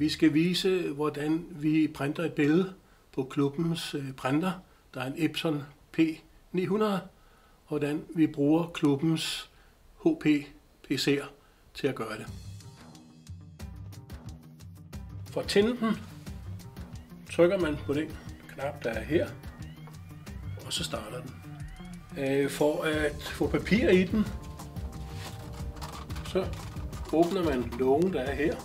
Vi skal vise, hvordan vi printer et billede på klubbens printer. Der er en Epson P900, og hvordan vi bruger klubbens HP PC'er til at gøre det. For at tænde den, trykker man på den knap, der er her, og så starter den. For at få papir i den, så åbner man lågen, der er her.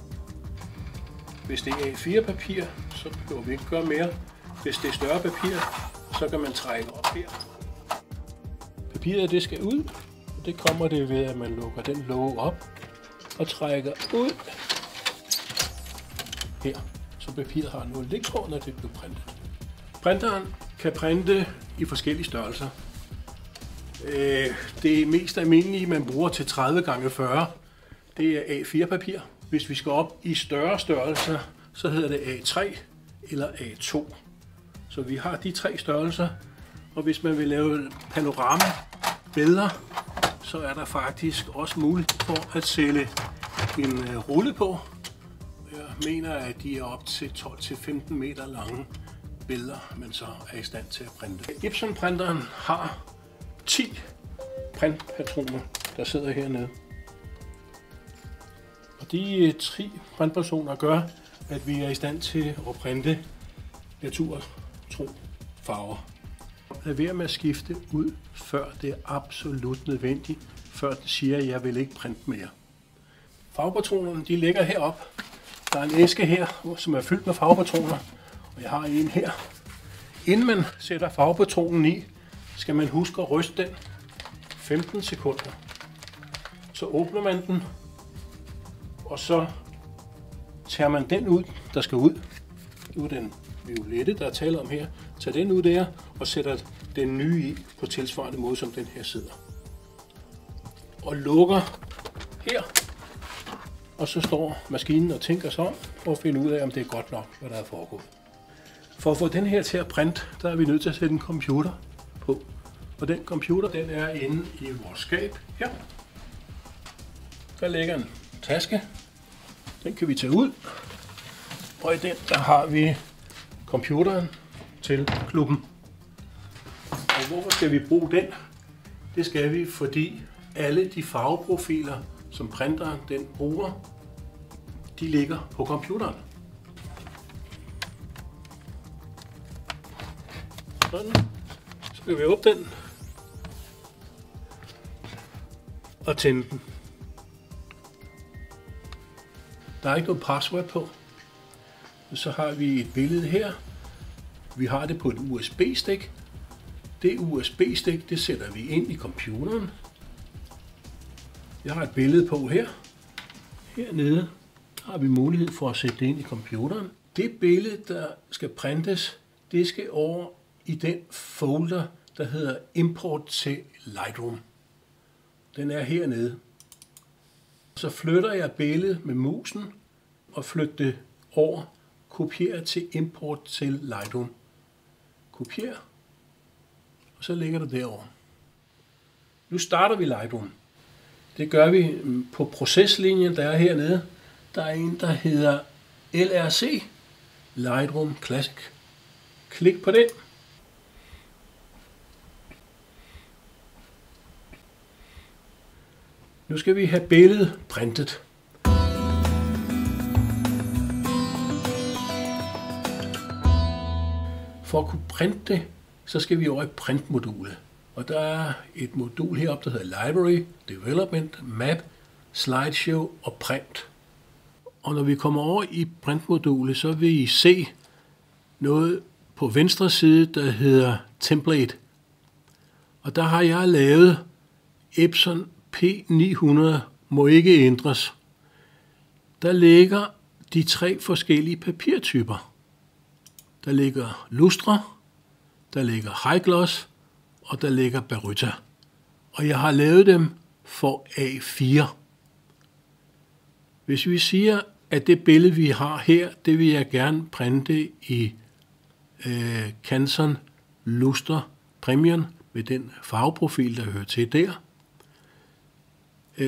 Hvis det er A4-papir, så behøver vi ikke gøre mere. Hvis det er større papir, så kan man trække op her. Papiret det skal ud, og det kommer det ved, at man lukker den låge op og trækker ud her. Så papiret har noget lig på, når det bliver printet. Printeren kan printe i forskellige størrelser. Det mest almindelige, man bruger til 30x40, det er A4-papir. Hvis vi skal op i større størrelser, så hedder det A3 eller A2. Så vi har de tre størrelser, og hvis man vil lave panoramabilleder, så er der faktisk også mulighed for at sætte en rulle på. Jeg mener, at de er op til 12-15 meter lange billeder, man så er i stand til at printe. Epson-printeren har 10 printpatroner, der sidder hernede. Og de 10 printpatroner gør, at vi er i stand til at printe naturtro farver. Lad være med at skifte ud, før det er absolut nødvendigt, før det siger, at jeg vil ikke printe mere. Farvepatronerne de ligger heroppe. Der er en æske her, som er fyldt med farvepatroner, og jeg har en her. Inden man sætter farvepatronen i, skal man huske at ryste den 15 sekunder. Så åbner man den, og så tager man den ud, der skal ud. Nu er den violette, der er tale om her. Tag den ud der, og sætter den nye i på tilsvarende måde, som den her sidder. Og lukker her. Og så står maskinen og tænker sig om, for at finde ud af, om det er godt nok, hvad der er foregået. For at få den her til at printe, der er vi nødt til at sætte en computer på. Og den computer, den er inde i vores skab her. Der ligger en taske. Den kan vi tage ud. Og i den, der har vi computeren til klubben. Og hvorfor skal vi bruge den? Det skal vi, fordi alle de farveprofiler, som printeren den bruger, de ligger på computeren. Sådan. Så skal vi åbne den og tænde den. Der er ikke noget password på. Så har vi et billede her. Vi har det på et USB-stik. Det USB-stik, det sætter vi ind i computeren. Jeg har et billede på her. Hernede har vi mulighed for at sætte det ind i computeren. Det billede, der skal printes, det skal over i den folder, der hedder Import til Lightroom. Den er hernede. Så flytter jeg billedet med musen og flytter det over. Kopier til Import til Lightroom. Kopier. Og så ligger det derovre. Nu starter vi Lightroom. Det gør vi på proceslinjen, der er hernede. Der er en, der hedder LRC, Lightroom Classic. Klik på den. Nu skal vi have billedet printet. For at kunne printe det, så skal vi over i printmodulet. Og der er et modul heroppe, der hedder Library, Development, Map, Slideshow og Print. Og når vi kommer over i printmodulet, så vil I se noget på venstre side, der hedder Template. Og der har jeg lavet Epson P900 må ikke ændres. Der ligger de 3 forskellige papirtyper. Der ligger lustre, der ligger high gloss, og der ligger Baryta. Og jeg har lavet dem for A4. Hvis vi siger, at det billede, vi har her, det vil jeg gerne printe i Canson Lustre Premium med den farveprofil, der hører til der,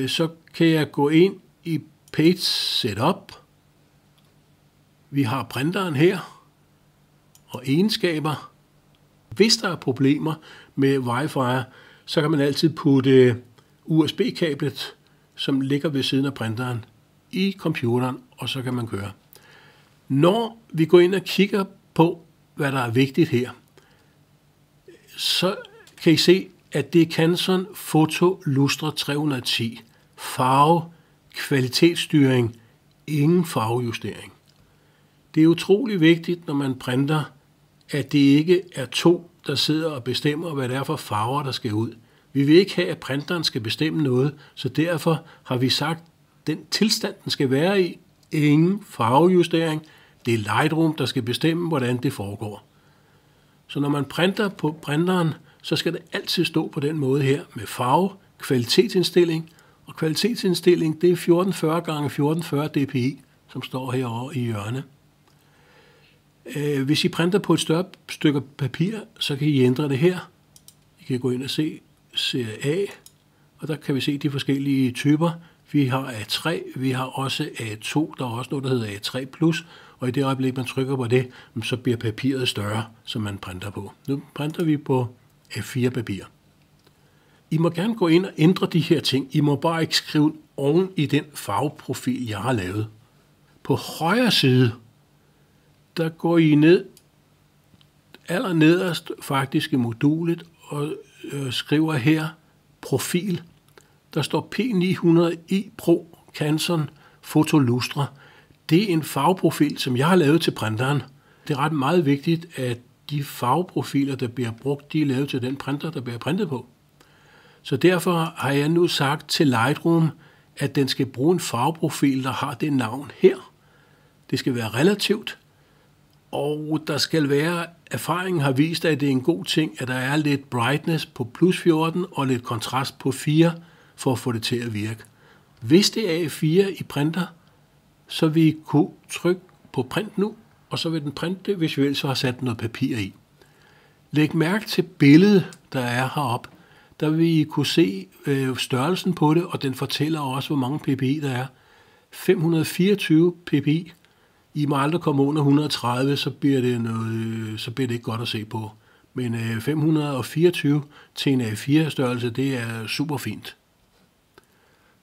så kan jeg gå ind i Page Setup, Vi har printeren her og egenskaber. Hvis der er problemer med Wi-Fi, så kan man altid putte USB-kablet, som ligger ved siden af printeren, i computeren, og så kan man køre. Når vi går ind og kigger på, hvad der er vigtigt her, så kan I se, at det er Canson Photo Lustre 310. Farve, kvalitetsstyring, ingen farvejustering. Det er utrolig vigtigt, når man printer, at det ikke er to, der sidder og bestemmer, hvad det er for farver, der skal ud. Vi vil ikke have, at printeren skal bestemme noget, så derfor har vi sagt, at den tilstand, den skal være i, ingen farvejustering. Det er Lightroom, der skal bestemme, hvordan det foregår. Så når man printer på printeren, så skal det altid stå på den måde her med farve, kvalitetsindstilling, og kvalitetsindstilling, det er 1440 x 1440 dpi, som står herovre i hjørnet. Hvis I printer på et større stykke papir, så kan I ændre det her. I kan gå ind og se serie A, og der kan vi se de forskellige typer. Vi har A3, vi har også A2, der er også noget, der hedder A3+, og i det øjeblik, man trykker på det, så bliver papiret større, som man printer på. Nu printer vi på A4-papir. I må gerne gå ind og ændre de her ting. I må bare ikke skrive oven i den farveprofil, jeg har lavet. På højre side, der går I ned, allernederst faktisk i modulet, og skriver her profil. Der står P900i Pro Canson Photo Lustre. Det er en farveprofil, som jeg har lavet til printeren. Det er ret meget vigtigt, at de farveprofiler, der bliver brugt, de er lavet til den printer, der bliver printet på. Så derfor har jeg nu sagt til Lightroom, at den skal bruge en farveprofil, der har det navn her. Det skal være relativt, og der skal være, erfaringen har vist, at det er en god ting, at der er lidt brightness på plus 14 og lidt kontrast på 4, for at få det til at virke. Hvis det er A4 i printer, så vil I kunne trykke på print nu, og så vil den printe det, hvis vi ellers har sat noget papir i. Læg mærke til billedet, der er heroppe. Der vil I kunne se størrelsen på det, og den fortæller også, hvor mange ppi der er. 524 ppi. I må aldrig komme under 130, så bliver det ikke godt at se på. Men 524 til en A4-størrelse, det er super fint.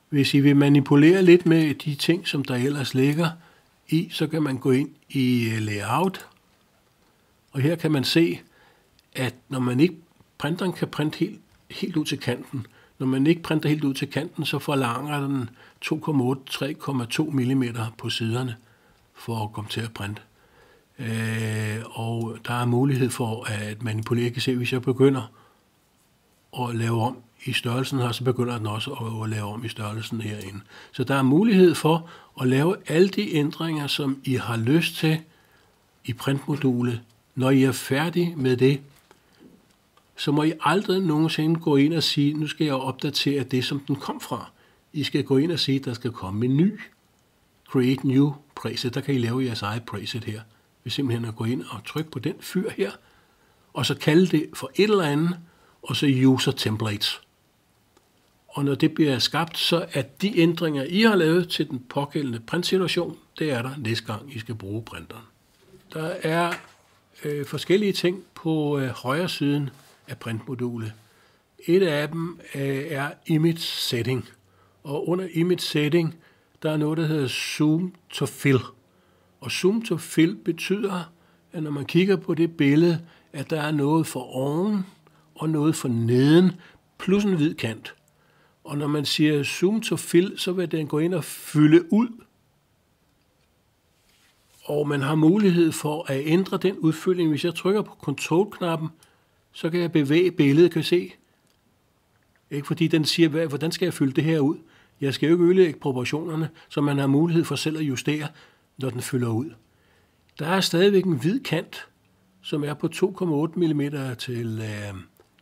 Hvis I vil manipulere lidt med de ting, som der ellers ligger i, så kan man gå ind i layout. Og her kan man se, at når man ikke printeren kan printe helt ud til kanten. Når man ikke printer helt ud til kanten, så forlanger den 2,8-3,2 mm på siderne for at komme til at printe. Og der er mulighed for at manipulere. Jeg kan se, hvis jeg begynder at lave om i størrelsen her, så begynder den også at lave om i størrelsen herinde. Så der er mulighed for at lave alle de ændringer, som I har lyst til i printmodulet. Når I er færdige med det, så må I aldrig nogensinde gå ind og sige, nu skal jeg opdatere det, som den kom fra. I skal gå ind og sige, at der skal komme en ny. Create New Preset. Der kan I lave jeres eget preset her. Vi simpelthen at gå ind og trykke på den fyr her, og så kalde det for et eller andet, og så User Templates. Og når det bliver skabt, så er de ændringer, I har lavet til den pågældende printsituation, det er der næste gang, I skal bruge printeren. Der er forskellige ting på højre siden af printmodulet. Et af dem er Image Setting. Og under Image Setting, der er noget, der hedder Zoom to Fill. Og Zoom to Fill betyder, at når man kigger på det billede, at der er noget for oven og noget for neden, plus en hvid kant. Og når man siger Zoom to Fill, så vil den gå ind og fylde ud. Og man har mulighed for at ændre den udfyldning. Hvis jeg trykker på Control-knappen, så kan jeg bevæge billedet, kan I se. Ikke fordi den siger, hvordan skal jeg fylde det her ud? Jeg skal jo ikke ødelægge proportionerne, så man har mulighed for selv at justere, når den fylder ud. Der er stadigvæk en hvid kant, som er på 2,8 mm til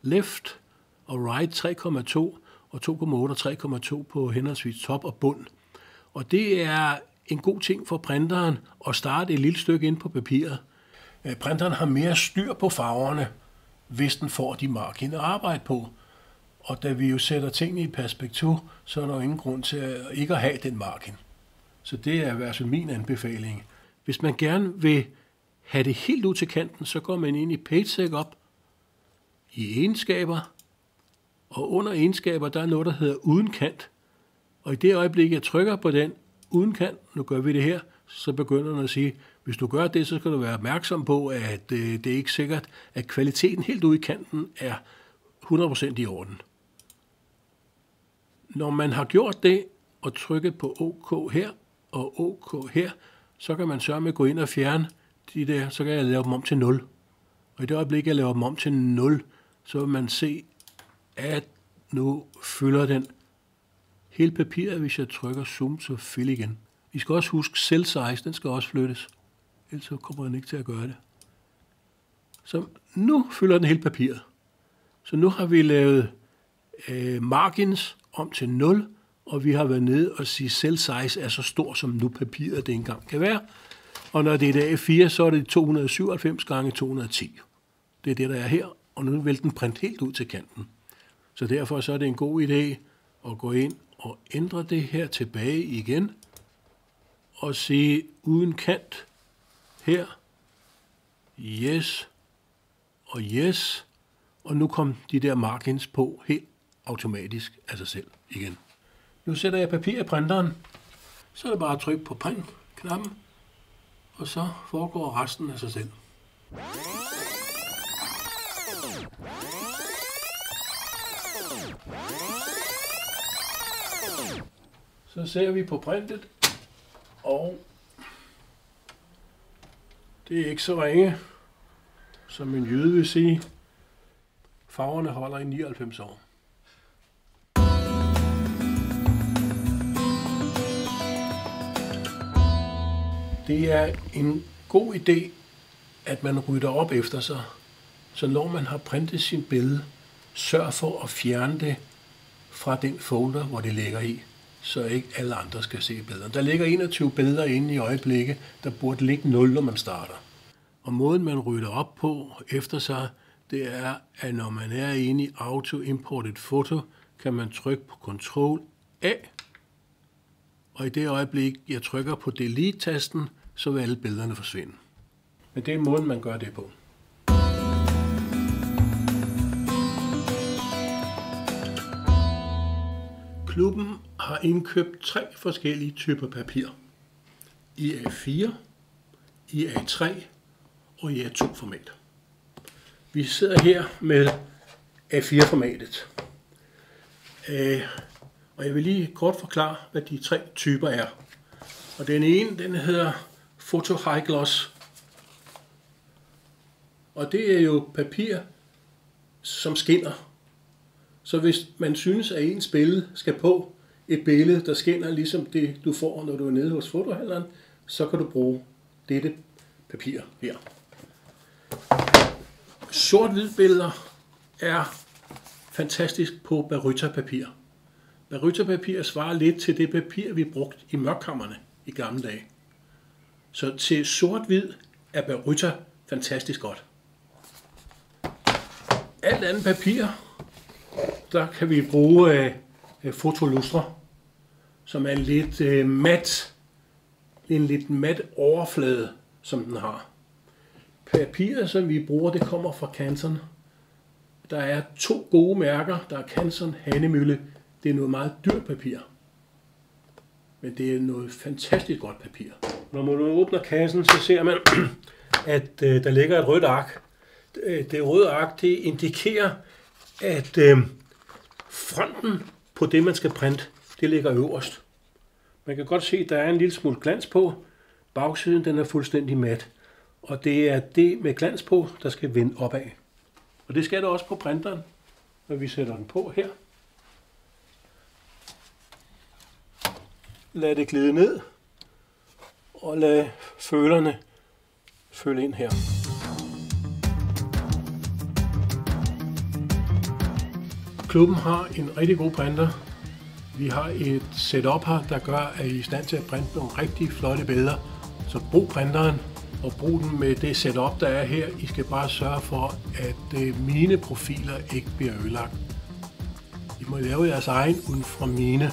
left og right 3,2 og 2,8 og 3,2 på henholdsvis top og bund. Og det er en god ting for printeren at starte et lille stykke ind på papiret. Printeren har mere styr på farverne, hvis den får de marginer at arbejde på. Og da vi jo sætter tingene i perspektiv, så er der jo ingen grund til ikke at have den margin. Så det er i hvert fald min anbefaling. Hvis man gerne vil have det helt ud til kanten, så går man ind i Page Setup, i egenskaber, og under egenskaber, der er noget, der hedder uden kant. Og i det øjeblik, jeg trykker på den uden kant, nu gør vi det her, så begynder den at sige, hvis du gør det, så skal du være opmærksom på, at det er ikke sikkert, at kvaliteten helt ude i kanten er 100% i orden. Når man har gjort det, og trykket på OK her, og OK her, så kan man sørge med at gå ind og fjerne de der, så kan jeg lave dem om til 0. Og i det øjeblik, jeg laver dem om til 0, så vil man se, at nu fylder den hele papiret, hvis jeg trykker zoom, så fill igen. I skal også huske cell size, den skal også flyttes. Ellers så kommer den ikke til at gøre det. Så nu fylder den hele papiret. Så nu har vi lavet margins om til 0, og vi har været nede og sige, cell size er så stor, som nu papiret det engang kan være. Og når det er A4, så er det 297 gange 210. Det er det, der er her, og nu vil den printe helt ud til kanten. Så derfor så er det en god idé at gå ind og ændre det her tilbage igen, og sige uden kant her, yes og yes, og nu kom de der margins på helt automatisk af sig selv igen. Nu sætter jeg papir i printeren, så er det bare at trykke på print-knappen, og så foregår resten af sig selv. Så ser vi på printet, og det er ikke så ringe, som en jøde vil sige. Farverne holder i 99 år. Det er en god idé, at man rydder op efter sig, så når man har printet sin billede, sørg for at fjerne det fra den folder, hvor det ligger i, så ikke alle andre skal se billederne. Der ligger 21 billeder inde i øjeblikket, der burde ligge 0, når man starter. Og måden, man rydder op på efter sig, det er, at når man er inde i Auto Import et foto, kan man trykke på Ctrl A, og i det øjeblik, jeg trykker på Delete-tasten, så vil alle billederne forsvinde. Men det er måden, man gør det på. Klubben har indkøbt 3 forskellige typer papir. I A4, i A3 og i A2-format. Vi sidder her med A4-formatet. Og jeg vil lige kort forklare, hvad de 3 typer er. Og den ene, den hedder Photo High Gloss. Og det er jo papir, som skinner. Så hvis man synes, at ens billede skal på et billede, der skinner ligesom det, du får, når du er nede hos fotohandleren, så kan du bruge dette papir her. Sort-hvid billeder er fantastisk på Baryta-papir. Baryta-papir svarer lidt til det papir, vi brugte i mørkkammerne i gamle dage. Så til sort-hvid er Baryta fantastisk godt. Alt andet papir, der kan vi bruge fotolustre, som er en lidt mat overflade, som den har. Papiret, som vi bruger, det kommer fra Canson. Der er 2 gode mærker. Der er Canson Hanemølle. Det er noget meget dyrt papir. Men det er noget fantastisk godt papir. Når man åbner kassen, så ser man, at der ligger et rødt ark. Det røde ark, det indikerer, at fronten på det, man skal printe, det ligger øverst. Man kan godt se, at der er en lille smule glans på. Bagsiden, den er fuldstændig mat. Og det er det med glans på, der skal vende opad. Og det skal der også på printeren, når vi sætter den på her. Lad det glide ned, og lad følerne følge ind her. Klubben har en rigtig god printer. Vi har et setup her, der gør, at I er i stand til at printe nogle rigtig flotte billeder. Så brug printeren, og brug den med det setup, der er her. I skal bare sørge for, at mine profiler ikke bliver ødelagt. I må lave jeres egen uden fra mine.